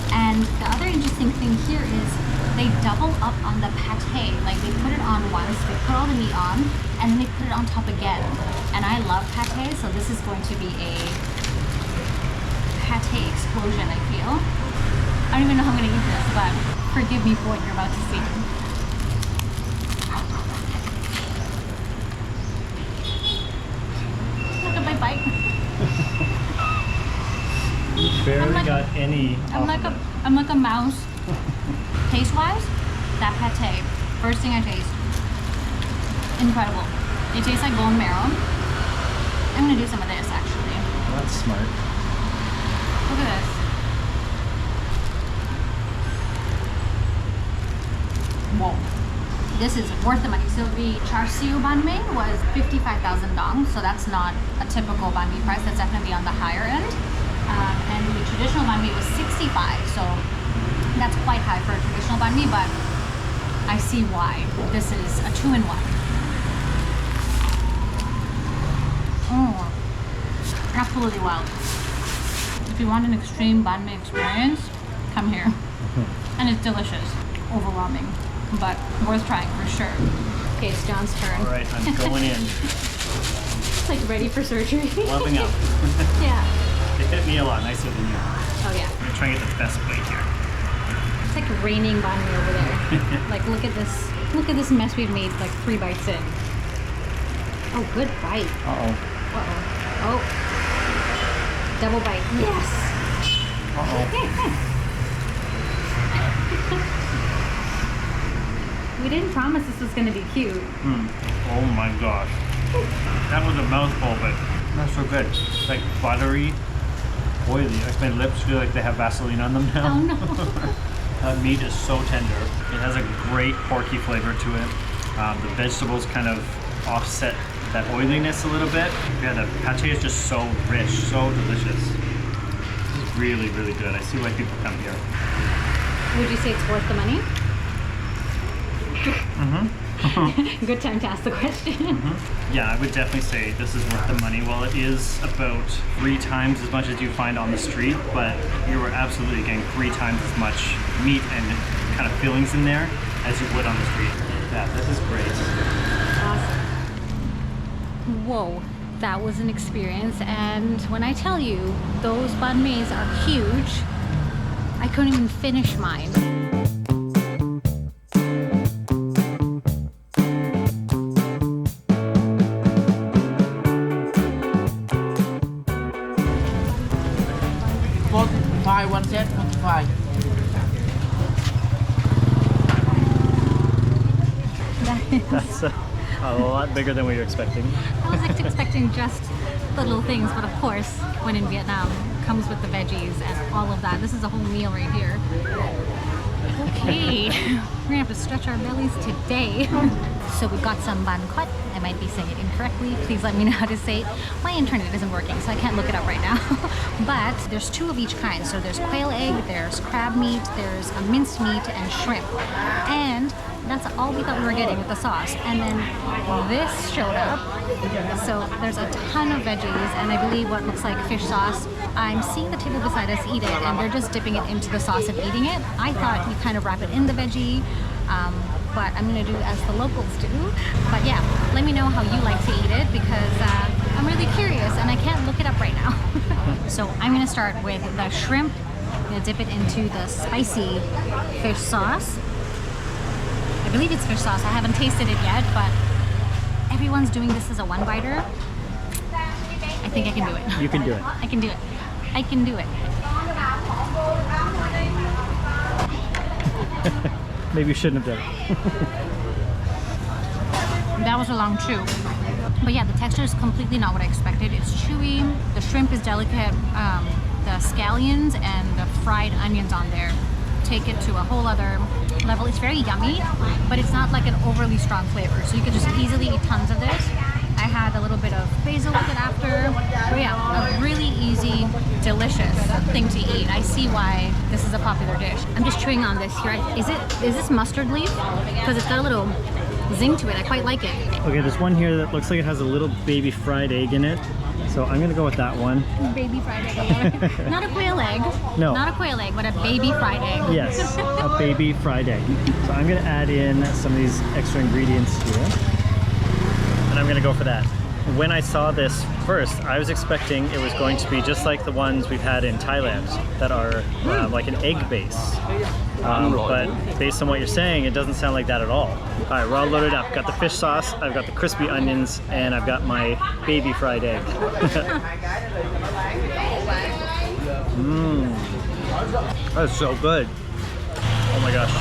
And the other interesting thing here is they double up on the pate. Like they put it on once, they put all the meat on, and then they put it on top again. And I love pate, so this is going to be a pate explosion, I feel. I don't even know how I'm gonna eat this, but forgive me for what you're about to see. Look at my bite. You barely like got any. I'm like a mouse. Taste-wise, that pate, first thing I taste, incredible. It tastes like bone marrow. I'm gonna do some of this actually. That's smart. Look at this. Whoa. This is worth the money. So the char siu banh mi was 55,000 dong, so that's not a typical banh mi price. That's definitely on the higher end. And the traditional banh mi was 65, so that's quite high for a traditional banh mi, but I see why. This is a 2-in-1. Oh, absolutely wild. If you want an extreme banh mi experience, come here. And it's delicious. Overwhelming, but worth trying for sure. Okay, it's John's turn. All right, I'm going in. Like ready for surgery. Loving up. Yeah. They fit me a lot nicer than you. Oh yeah. I'm trying to get the best plate here. It's like raining banh mi over there. Like look at this. Look at this mess we've made. Like 3 bites in. Oh, good bite. Uh-oh. Uh-oh. Oh. Double bite. Yes. Uh-oh. We didn't promise this was going to be cute. Oh my gosh. That was a mouthful, but that's so good. It's like buttery, oily. Like my lips feel like they have Vaseline on them now. Oh no. That meat is so tender. It has a great porky flavor to it. The vegetables kind of offset that oiliness a little bit. Yeah, the pate is just so rich, so delicious. It's really, really good. I see why people come here. Would you say it's worth the money? Mm-hmm. Good time to ask the question. Mm-hmm. Yeah, I would definitely say this is worth the money. Well, it is about 3 times as much as you find on the street, but you are absolutely getting 3 times as much meat and kind of fillings in there as you would on the street. Yeah, this is great. Awesome. Whoa, that was an experience. And when I tell you, those banh mi's are huge, I couldn't even finish mine. One set, 45. That's a lot bigger than we were expecting. I was expecting just the little things, but of course, when in Vietnam, it comes with the veggies and all of that. This is a whole meal right here. Okay, we're gonna have to stretch our bellies today. So we got some Bánh Khọt. I might be saying it incorrectly. Please let me know how to say it. My internet isn't working, so I can't look it up right now. But there's 2 of each kind. So there's quail egg, there's crab meat, there's a minced meat, and shrimp. And that's all we thought we were getting with the sauce. And then this showed up. So there's a ton of veggies, and I believe what looks like fish sauce. I'm seeing the table beside us eat it, and they're just dipping it into the sauce and eating it. I thought you kind of wrap it in the veggie. But I'm gonna do as the locals do. But yeah, let me know how you like to eat it, because I'm really curious and I can't look it up right now. So I'm gonna start with the shrimp. I'm gonna dip it into the spicy fish sauce. I believe it's fish sauce. I haven't tasted it yet, but everyone's doing this as a 1-biter. I think I can do it. You can do it. I can do it. I can do it. Maybe you shouldn't have done it. That was a long chew. But yeah, the texture is completely not what I expected. It's chewy, the shrimp is delicate, the scallions and the fried onions on there take it to a whole other level. It's very yummy, but it's not like an overly strong flavor. So you could just easily eat tons of this. I had a little bit of basil with it after. But yeah, a really easy, delicious thing to eat. I see why this is a popular dish. I'm just chewing on this here. Is this mustard leaf? Because it's got a little zing to it. I quite like it. Okay, there's one here that looks like it has a little baby fried egg in it. So I'm gonna go with that one. Baby fried egg. Not a quail egg. No. Not a quail egg, but a baby fried egg. Yes, a baby fried egg. So I'm gonna add in some of these extra ingredients here. And I'm gonna go for that. When I saw this first, I was expecting it was going to be just like the ones we've had in Thailand that are like an egg base. But based on what you're saying, it doesn't sound like that at all. All right, we're all loaded up. Got the fish sauce, I've got the crispy onions, and I've got my baby fried egg. That's so good. Oh my gosh.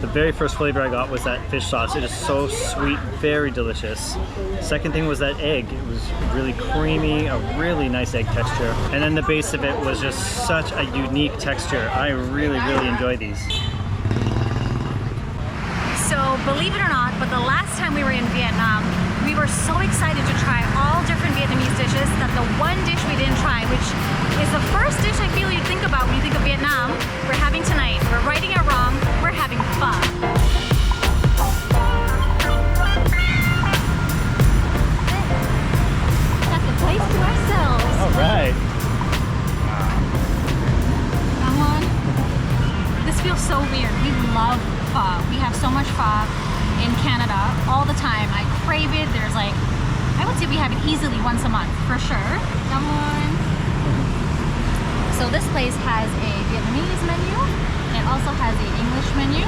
The very first flavor I got was that fish sauce. It is so sweet, very delicious. Second thing was that egg. It was really creamy, a really nice egg texture. And then the base of it was just such a unique texture. I really, really enjoy these. So believe it or not, but the last time we were in Vietnam, we were so excited to try all different Vietnamese dishes that the one dish we didn't try, which is the first dish I feel you think about when you think of Vietnam, we're having tonight. We're righting it wrong, we're having fun. Got the place to ourselves. All right. there's like, I would say we have it easily once a month for sure. Come on. So this place has a Vietnamese menu and it also has an English menu.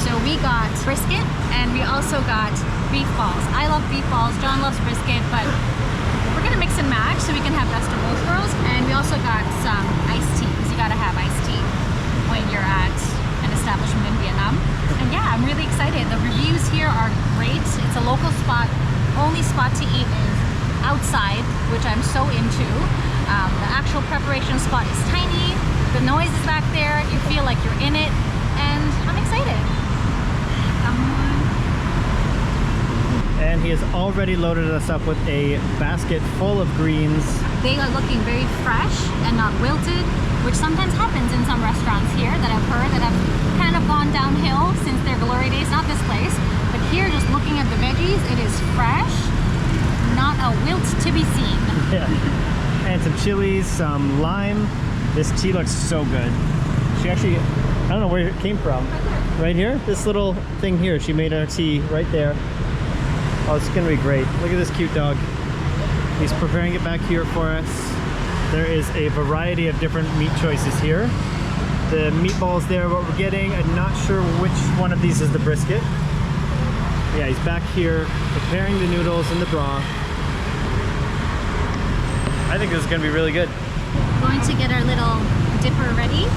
So we got brisket and we also got beef balls. I love beef balls, John loves brisket, but we're gonna mix and match so we can have best of both worlds. And we also got some iced tea, because you gotta have iced tea when you're at an establishment in Vietnam. And yeah, I'm really excited. The reviews here are great. It's a local spot. Only spot to eat is outside, which I'm so into. The actual preparation spot is tiny. The noise is back there. You feel like you're in it. And I'm excited. And he has already loaded us up with a basket full of greens. They are looking very fresh and not wilted, which sometimes happens in some restaurants here that I've heard that have kind of gone downhill since their glory days. Not this place, but here, just looking at the veggies, it is fresh, not a wilt to be seen. Yeah. And some chilies, some lime. This tea looks so good. She actually, I don't know where it came from. Right here? This little thing here. She made our tea right there. Oh, it's gonna be great. Look at this cute dog. He's preparing it back here for us. There is a variety of different meat choices here. The meatballs there, what we're getting. I'm not sure which one of these is the brisket. Yeah, he's back here preparing the noodles and the broth. I think this is gonna be really good. Going to get our little dipper ready.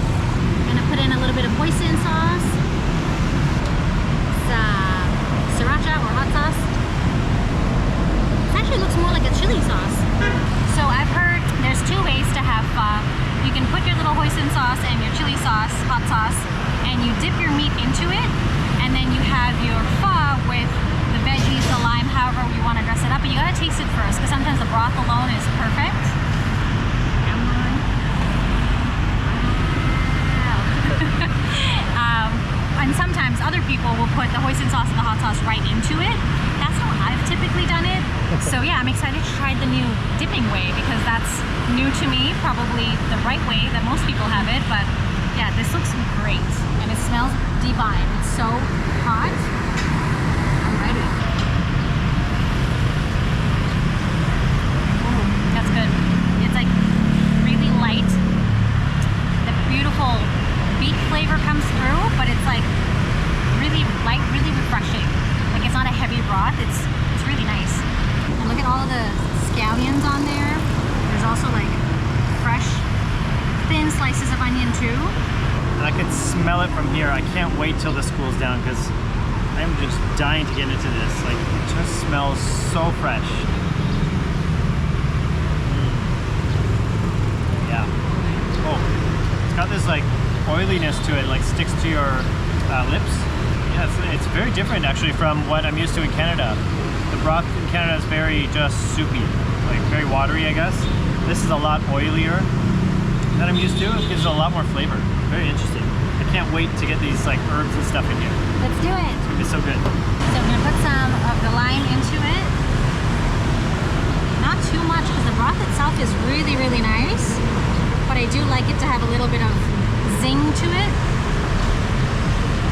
Gonna put in a little bit of hoisin sauce. It's sriracha or hot sauce. It looks more like a chili sauce. So I've heard there's two ways to have pho. You can put your little hoisin sauce and your chili sauce, hot sauce, and you dip your meat into it, and then you have your pho with the veggies, the lime, however you want to dress it up. But you gotta taste it first, because sometimes the broth alone is perfect. And sometimes other people will put the hoisin sauce and the hot sauce right into it. That's how I've typically done it. So yeah, I'm excited to try the new dipping way, because that's new to me, probably the right way that most people have it. But yeah, this looks great and it smells divine. It's so hot. I'm ready. Ooh, that's good. It's like really light. The beautiful beef flavor comes through, but it's like really light, really refreshing. Like it's not a heavy broth. It's really nice. And look at all the scallions on there. There's also like fresh, thin slices of onion too. And I can smell it from here. I can't wait till this cools down, because I'm just dying to get into this. Like, it just smells so fresh. Yeah. Oh, it's got this like oiliness to it, like sticks to your lips. Yeah, it's very different actually from what I'm used to in Canada. The broth in Canada is very just soupy, like very watery, I guess. This is a lot oilier than I'm used to. It gives it a lot more flavor. Very interesting. I can't wait to get these like herbs and stuff in here. Let's do it. It's gonna be so good. So I'm gonna put some of the lime into it. Not too much, because the broth itself is really, really nice. But I do like it to have a little bit of zing to it.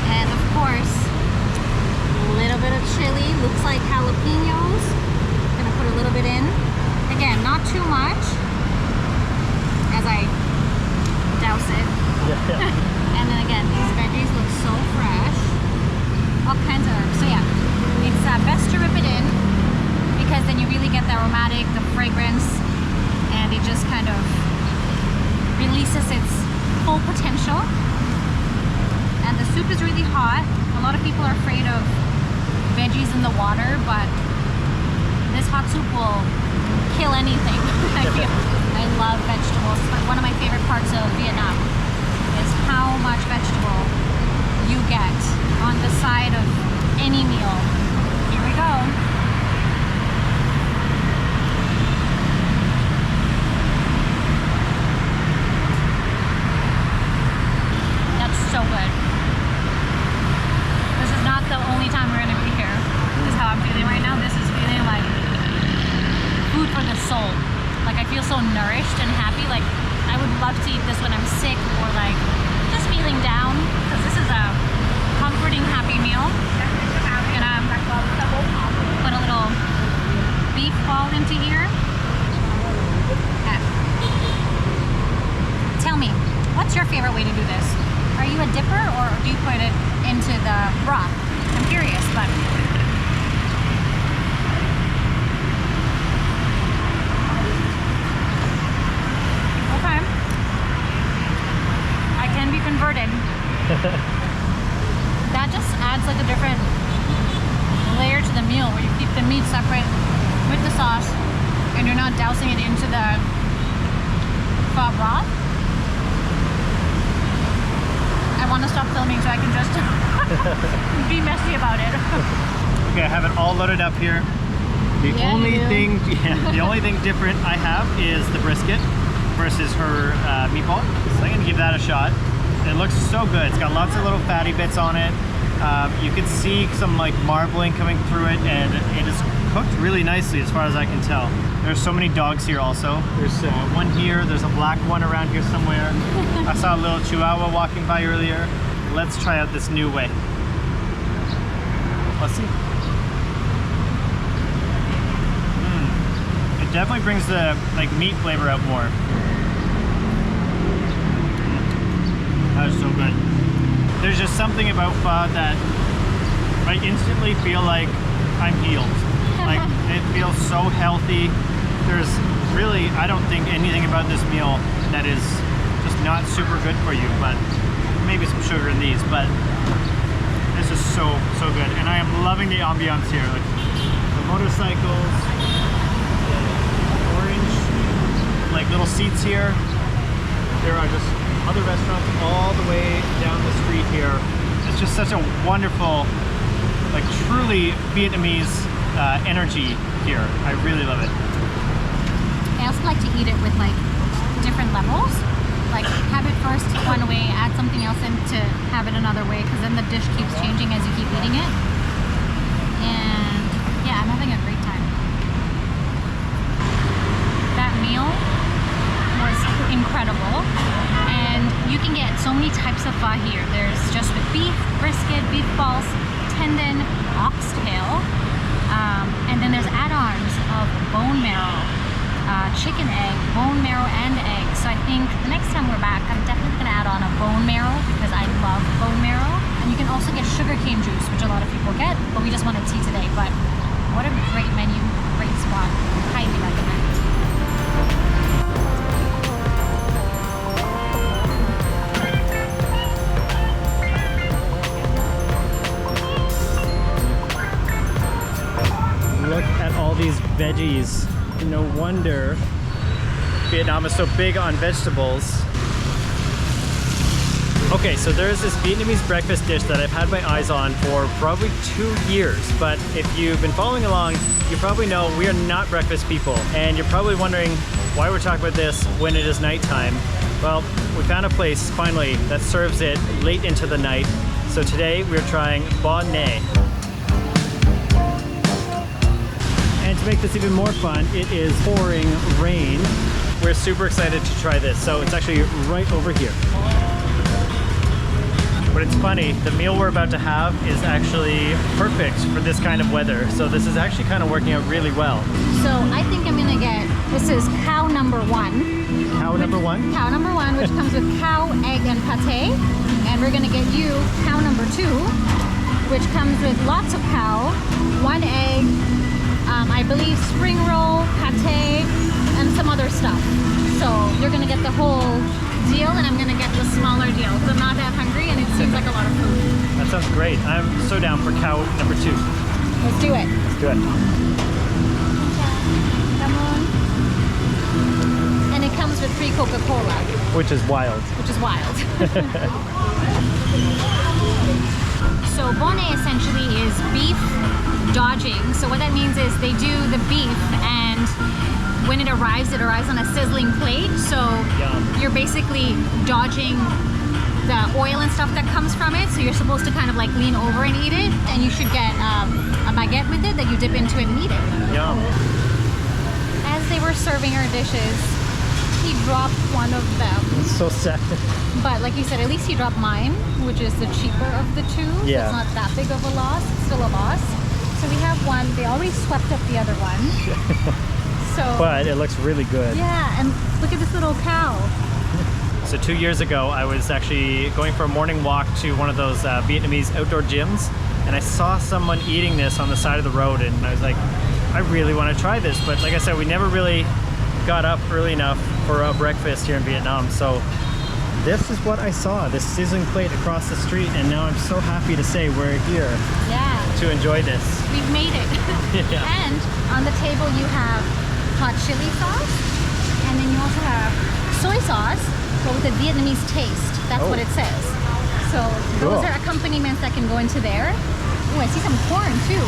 And of course, a little bit of chili. Looks like jalapenos. Gonna put a little bit in. Again, not too much, as I douse it. Yeah. And then again, these veggies look so fresh. All kinds of herbs. So yeah, it's best to rip it in, because then you really get the aromatic, the fragrance, and it just kind of releases its full potential. And the soup is really hot. A lot of people are afraid of veggies in the water, but this hot soup will kill anything. I feel. I love vegetables. One of my favorite parts of Vietnam is how much vegetable you get on the side of any meal. Here we go. That's so good. This is not the only time we're gonna be here. This is how I'm feeling right now. This is feeling like food for the soul. Like I feel so nourished and happy. Like I would love to eat this when I'm sick or like just feeling down, because this is a comforting, happy meal. I'm gonna put a little into here. Tell me, what's your favorite way to do this? Are you a dipper or do you put it into the broth? I'm curious, but... Okay. I can be converted. That just adds like a different layer to the meal where you keep the meat separate with the sauce and you're not dousing it into the pho broth. I want to stop filming so I can just be messy about it. Okay, I have it all loaded up here. The only thing different I have is the brisket versus her meatball. So I'm gonna give that a shot. It looks so good. It's got lots of little fatty bits on it. You can see some like marbling coming through it, and it is cooked really nicely as far as I can tell. There's so many dogs here also. There's one here, there's a black one around here somewhere. I saw a little chihuahua walking by earlier. Let's try out this new way. Let's see. It definitely brings the like meat flavor out more. That is so good. There's just something about pho that I instantly feel like I'm healed. Like, it feels so healthy. There's really, I don't think anything about this meal that is just not super good for you, but maybe some sugar in these, but this is so good. And I am loving the ambiance here. Like the motorcycles, the orange, like little seats here. There are just other restaurants all the way down the street here. It's just such a wonderful, like truly Vietnamese energy here. I really love it. I also like to eat it with like different levels. Like have it first one way, add something else in to have it another way, because then the dish keeps changing as you keep eating it. And yeah, I'm having a great time. That meal was incredible. And you can get so many types of pho here. There's just with beef, brisket, beef balls, tendon, oxtail, and then there's add-ons of bone marrow, chicken egg, bone marrow, and egg. So I think the next time we're back, I'm definitely gonna add on a bone marrow because I love bone marrow. And you can also get sugarcane juice, which a lot of people get, but we just wanted tea today. But what a great menu, great spot. Highly recommend. Look at all these veggies. No wonder Vietnam is so big on vegetables. Okay, so there's this Vietnamese breakfast dish that I've had my eyes on for probably 2 years. But if you've been following along, you probably know we are not breakfast people. And you're probably wondering why we're talking about this when it is nighttime. Well, we found a place finally that serves it late into the night. So today we're trying Bò Nè. And to make this even more fun, it is pouring rain. We're super excited to try this. So it's actually right over here. But it's funny, the meal we're about to have is actually perfect for this kind of weather. So this is actually kind of working out really well. So I think I'm gonna get, this is cow number 1. Cow number 1? Cow number 1, which comes with cow, egg, and pate. And we're gonna get you cow number 2, which comes with lots of cow, 1 egg, I believe spring roll, pate, and some other stuff. So you're gonna get the whole deal, and I'm gonna get the smaller deal because I'm not that hungry and it seems like a lot of food. That sounds great. I'm so down for cow number 2. Let's do it. Let's do it. Come on. And it comes with free Coca-Cola. Which is wild. Which is wild. So Bò Nè essentially is beef dodging. So what that means is they do the beef, and when it arrives on a sizzling plate. So you're basically dodging the oil and stuff that comes from it. So you're supposed to kind of like lean over and eat it. And you should get a baguette with it that you dip into it and eat it. Yum. As they were serving our dishes, he dropped one of them. It's so sad. But like you said, at least he dropped mine, which is the cheaper of the two. Yeah. So it's not that big of a loss. It's still a loss. So we have one. They already swept up the other one. So but it looks really good. yeah, and look at this little cow. So 2 years ago, I was actually going for a morning walk to one of those Vietnamese outdoor gyms, and I saw someone eating this on the side of the road, and I was like, I really want to try this. But like I said, we never really got up early enough for a breakfast here in Vietnam. So this is what I saw, this sizzling plate across the street, and now I'm so happy to say we're here to enjoy this. We've made it. Yeah. And on the table you have hot chili sauce, and then you also have soy sauce, but with a Vietnamese taste. That's what it says. So those are accompaniments that can go into there. Oh, I see some corn too.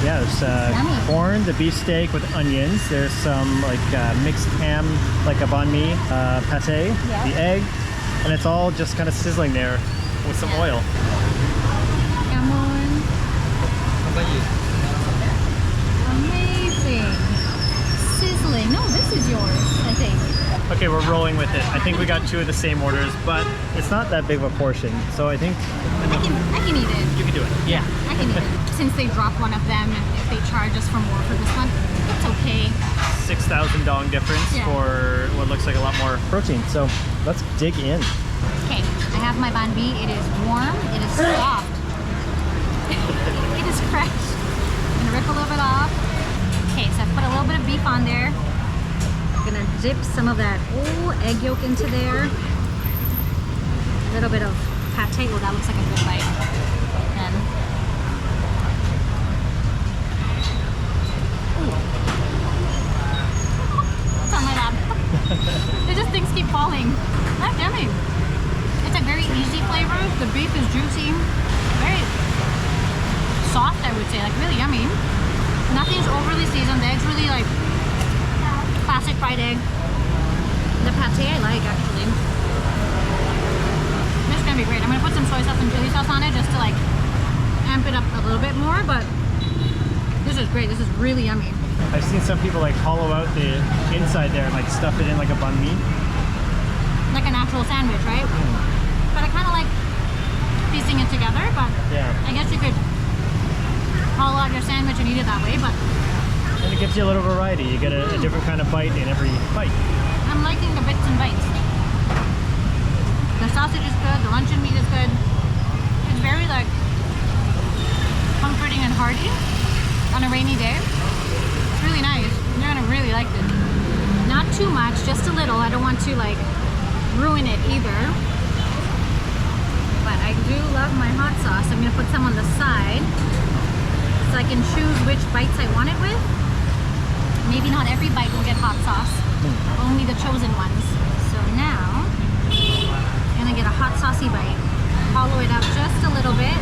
Yeah, there's corn, the beef steak with onions. There's some like mixed ham, like a bánh mì, pate, the egg, and it's all just kind of sizzling there with some oil. Come on. Amazing. Sizzling. No, this is yours, I think. Okay, we're rolling with it. I think we got 2 of the same orders, but it's not that big of a portion. So I think I can eat it. you can do it. Yeah. I can eat it. Since they dropped one of them, and if they charge us for more for this one, it's okay. 6,000 dong difference for what looks like a lot more protein. So let's dig in. Okay, I have my banh mi. It is warm. It is soft. It is fresh. I'm gonna rip a little bit off. Okay, so I put a little bit of beef on there. Gonna dip some of that egg yolk into there. A little bit of pate. Oh, that looks like a good bite. And it's on my lap. It just things keep falling. That's yummy. It's a very easy flavor. The beef is juicy, very soft. I would say, like really yummy. Nothing's overly seasoned. The egg's really like classic fried egg. The pate I like actually. This is gonna be great. I'm gonna put some soy sauce and chili sauce on it just to like amp it up a little bit more, but this is great. This is really yummy. I've seen some people like hollow out the inside there and like stuff it in like a banh mi. Like an actual sandwich, right? But I kind of like piecing it together, but I guess you could hollow out your sandwich and eat it that way, but and it gives you a little variety. You get a different kind of bite in every bite. I'm liking the bits and bites. The sausage is good, the luncheon meat is good. It's very like comforting and hearty on a rainy day. It's really nice. You're gonna really like this. Not too much, just a little. I don't want to like ruin it either. But I do love my hot sauce. I'm gonna put some on the side so I can choose which bites I want it with. Maybe not every bite will get hot sauce, only the chosen ones. So now, I'm gonna get a hot saucy bite. Hollow it up just a little bit,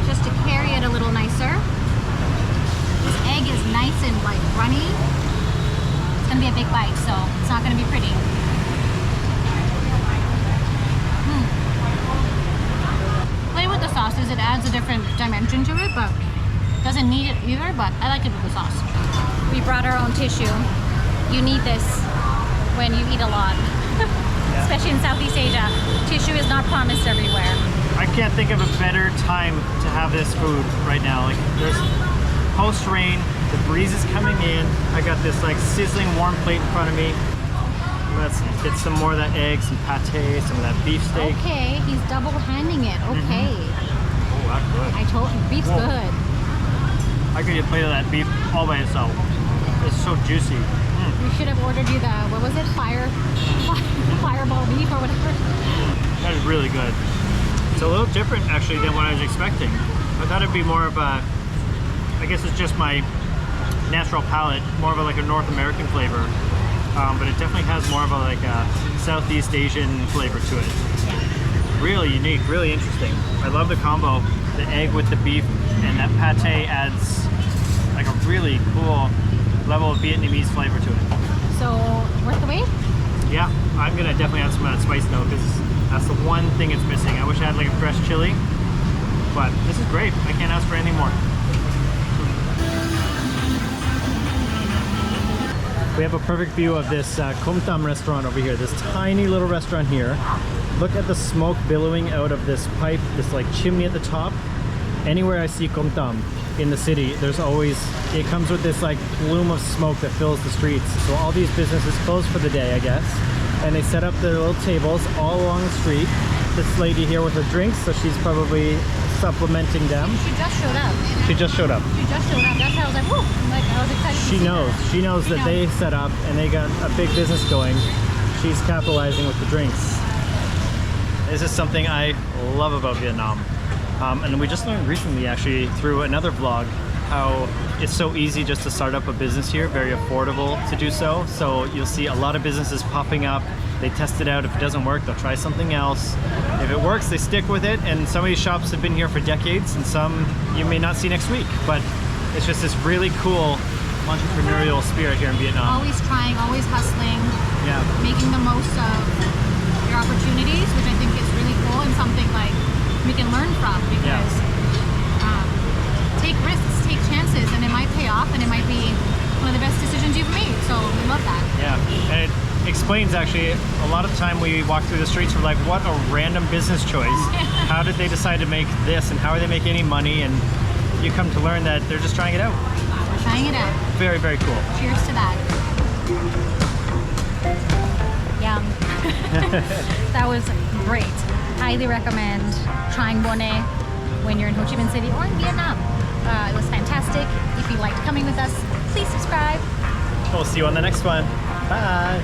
just to carry it a little nicer. This egg is nice and like runny. It's gonna be a big bite, so it's not gonna be pretty. Play with the sauces, it adds a different dimension to it, but doesn't need it either, but I like it with the sauce. We brought our own tissue. You need this when you eat a lot. Especially in Southeast Asia. Tissue is not promised everywhere. I can't think of a better time to have this food right now. Like there's post-rain, the breeze is coming in. I got this like sizzling warm plate in front of me. Let's get some more of that egg, some pate, some of that beef steak. Okay, he's double-handing it. Okay. Oh, that's good. I told you, beef's good. I could eat a plate of that beef all by itself. It's so juicy. We should have ordered you the, what was it? Fireball beef or whatever. That is really good. It's a little different actually than what I was expecting. I thought it'd be more of a, I guess it's just my natural palate, more of a, like a North American flavor. But it definitely has more of a like a Southeast Asian flavor to it. Really unique, really interesting. I love the combo. The egg with the beef and that pate adds like a really cool level of Vietnamese flavor to it. So, worth the wait? Yeah, I'm gonna definitely add some of that spice though, because that's the one thing it's missing. I wish I had like a fresh chili, but this is great. I can't ask for anything more. We have a perfect view of this Cơm Tấm restaurant over here, this tiny little restaurant here. Look at the smoke billowing out of this pipe, this like chimney at the top. Anywhere I see Cơm Tấm in the city, there's always, it comes with this like plume of smoke that fills the streets. So all these businesses close for the day, I guess. And they set up their little tables all along the street. This lady here with her drinks, so she's probably supplementing them. She just showed up. She just showed up. She just showed up. That's how I was like, whoa. Like, I was excited to She see knows. her. She knows that they knows. set up and they got a big business going. She's capitalizing with the drinks. This is something I love about Vietnam. And we just learned recently, actually, through another vlog, how it's so easy just to start up a business here, very affordable to do so. So you'll see a lot of businesses popping up. They test it out. If it doesn't work, they'll try something else. If it works, they stick with it. And some of these shops have been here for decades, and some you may not see next week. But it's just this really cool entrepreneurial spirit here in Vietnam. Always trying, always hustling, Yeah. making the most of your opportunities, which I think is really cool and something like we can learn from, because take risks, take chances, and it might pay off, and it might be one of the best decisions you've made. So we love that. Yeah, and it explains actually a lot of the time we walk through the streets, we're like, what a random business choice. How did they decide to make this, and how are they making any money? And you come to learn that they're just trying it out. We're trying it out. Very, very cool. Cheers to that. Yum. That was great. Highly recommend trying Bún Riêu when you're in Ho Chi Minh City or in Vietnam. It was fantastic. If you liked coming with us, please subscribe. We'll see you on the next one. Bye.